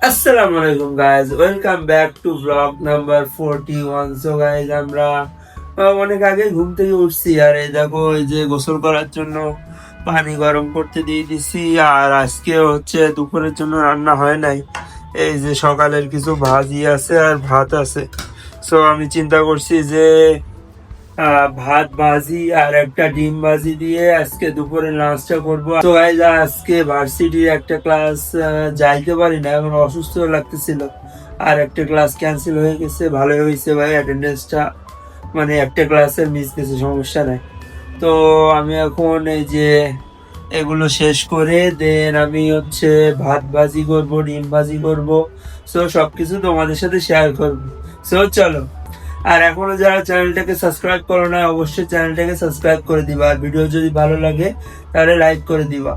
আসসালামু আলাইকুম guys, welcome back to blog number 41। So guys আমরা অনেক আগে ঘুম থেকে উঠছি, আর এই দেখো এই যে গোসল করার জন্য পানি গরম করতে দিয়ে দিছি। আর আজকে হচ্ছে দুপুরের জন্য রান্না হয় নাই, এই যে সকালের কিছু ভাজি আছে আর ভাত আছে। সো আমি চিন্তা করছি যে ভাত ভাজি আর একটা ডিম ভাজি দিয়ে আজকে দুপুরে লাঞ্চটা করবো। তো গাইজ আজকে ভার্সিটির একটা ক্লাস যাইতে পারি না, এখন অসুস্থ লাগতেছিল, আর একটা ক্লাস ক্যান্সেল হয়ে গেছে। ভালোই হয়েছে ভাই, অ্যাটেন্ডেন্সটা মানে একটা ক্লাসের মিস গেছে, সমস্যা নাই। তো আমি এখন এই যে এগুলো শেষ করে দেন আমি হচ্ছে ভাত ভাজি করবো, ডিম ভাজি করবো। সো সবকিছু তোমাদের সাথে শেয়ার করবো। সো চলো। আর এখনো যারা চ্যানেলটাকে সাবস্ক্রাইব করো না, অবশ্যই চ্যানেলটাকে সাবস্ক্রাইব করে দিবা, আর ভিডিও যদি ভালো লাগে তাহলে লাইক করে দিবা।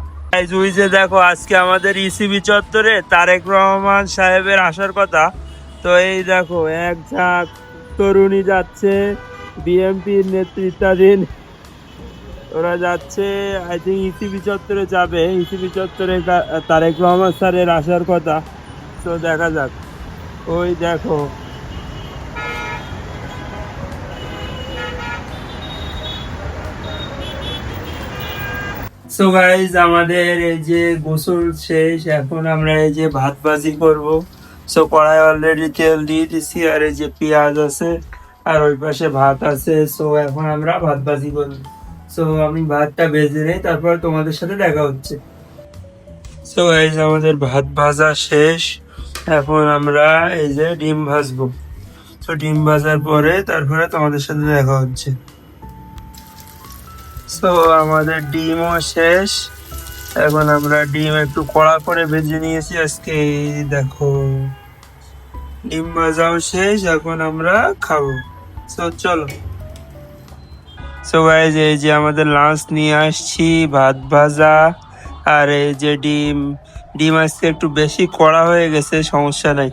ওই যে দেখো আজকে আমাদের ইসিবি চত্বরে তারেক রহমান সাহেবের আসার কথা। তো এই দেখো এক ঝাঁক তরুণী যাচ্ছে, বিএনপির নেতৃত্বাধীন ওরা যাচ্ছে। আই থিঙ্ক ইসিবি চত্বরে যাবে, ইসিবি চত্বরে তারেক রহমান স্যারের আসার কথা। তো দেখা যাক, ওই দেখো। সো গাইজ আমাদের এই যে গোসল শেষ, এখন আমরা এই যে ভাত ভাজি করব। সো কড়াই অলরেডি তেল দিয়ে দিছি, আর এই যে পেঁয়াজ আছে আর ওই পাশে ভাত আছে। সো এখন আমরা ভাত ভাজি করব। সো আমি ভাতটা ভেজে নেই, তারপর তোমাদের সাথে দেখা হচ্ছে। সো গাইজ আমাদের ভাত ভাজা শেষ, এখন আমরা এই যে ডিম ভাজবো। তো ডিম ভাজার পরে তারপরে তোমাদের সাথে দেখা হচ্ছে। সো আমাদের ডিমও শেষ, এখন আমরা ডিম একটু কড়া করে ভেজে নিয়েছি আজকে। এই দেখো ডিম ভাজাও শেষ, এখন আমরা খাবো। সো চলো। সো গাইজ এই যে আমাদের লাঞ্চ নিয়ে আসছি, ভাত ভাজা আর এই যে ডিম। ডিম আজকে একটু বেশি কড়া হয়ে গেছে, সমস্যা নাই।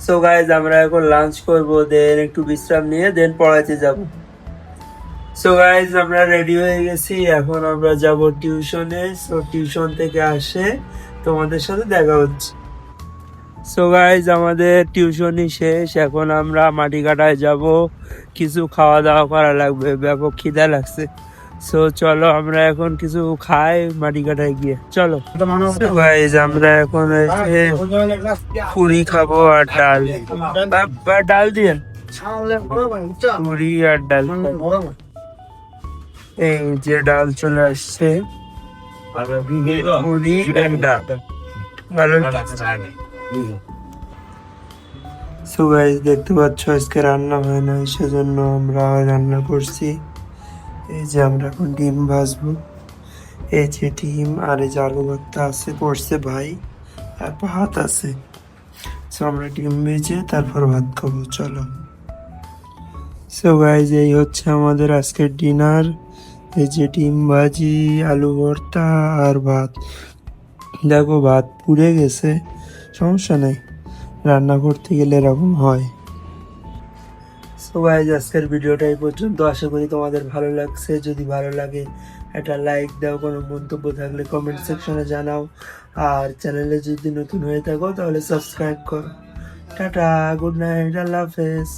সো গাইজ আমরা এখন লাঞ্চ করবো, দেন একটু বিশ্রাম নিয়ে দেন পড়াইতে যাব। সো গাইজ আমরা রেডি হয়ে গেছি, এখন আমরা যাব টিউশনে। সো টিউশন থেকে আসে তোমাদের সাথে দেখা হচ্ছে। সো গাইজ আমাদের টিউশনই শেষ, এখন আমরা মাটি কাটায় যাব, কিছু খাওয়া দাওয়া করা লাগবে, ব্যাপক খিদা লাগছে। সো চলো আমরা এখন কিছু খাই মাটি কাটায় গিয়ে, চলো। So guys, আমরা এখন পুরি খাবো আর ডাল, বা ডাল দিয়ে পুরি আর ডাল। এই যে ডাল চলে আসছে, পুরি আর ডাল, ভালো। সো গাইস দেখতে পাচ্ছ আজকে রান্না হয় না, সেজন্য আমরা রান্না করছি। এই যে আমরা এখন ডিম ভাজবো, এই যে ডিম আর এই যে আলু ভর্তা আছে করছে ভাই, আর ভাত আছে। সো আমরা ডিম ভেজে তারপর ভাত খাবো, চলো। সো গাইস এই হচ্ছে আমাদের আজকের ডিনার, এই যে ডিম ভাজি, আলু ভর্তা আর ভাত। দেখো ভাত পুড়ে গেছে, সমস্যা নাই, রান্না করতে গেলে এরকম হয়। সো গাইস আজকের ভিডিওটা এই পর্যন্ত, আশা করি তোমাদের ভালো লাগছে। যদি ভালো লাগে একটা লাইক দাও, কোনো মন্তব্য থাকলে কমেন্ট সেকশনে জানাও, আর চ্যানেলে যদি নতুন হয়ে থাকো তাহলে সাবস্ক্রাইব করো। টাটা, গুড নাইট, আল্লাহ হাফেজ।